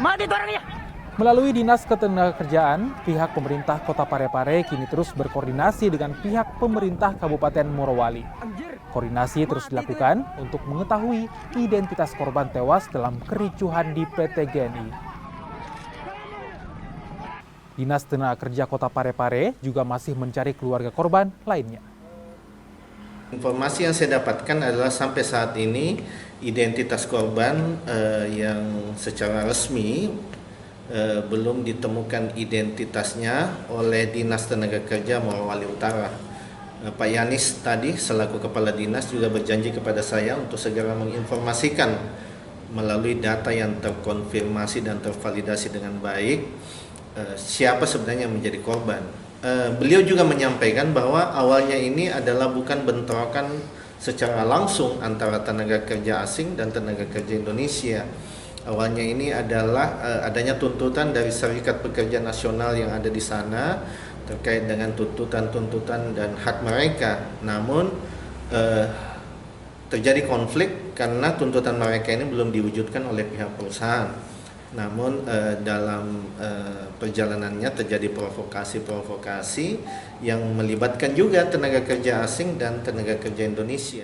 Mati tuh orangnya. Melalui Dinas Ketenagakerjaan, pihak pemerintah Kota Parepare kini terus berkoordinasi dengan pihak pemerintah Kabupaten Morowali. Koordinasi terus dilakukan untuk mengetahui identitas korban tewas dalam kericuhan di PT GNI. Dinas Tenaga Kerja Kota Parepare juga masih mencari keluarga korban lainnya. Informasi yang saya dapatkan adalah sampai saat ini identitas korban yang secara resmi belum ditemukan identitasnya oleh Dinas Tenaga Kerja Morowali Utara. Pak Yanis tadi selaku Kepala Dinas juga berjanji kepada saya untuk segera menginformasikan melalui data yang terkonfirmasi dan tervalidasi dengan baik siapa sebenarnya yang menjadi korban. Beliau juga menyampaikan bahwa awalnya ini adalah bukan bentrokan secara langsung antara tenaga kerja asing dan tenaga kerja Indonesia. Awalnya ini adalah adanya tuntutan dari Serikat Pekerja Nasional yang ada di sana terkait dengan tuntutan-tuntutan dan hak mereka. Namun terjadi konflik karena tuntutan mereka ini belum diwujudkan oleh pihak perusahaan. Namun dalam perjalanannya terjadi provokasi-provokasi yang melibatkan juga tenaga kerja asing dan tenaga kerja Indonesia.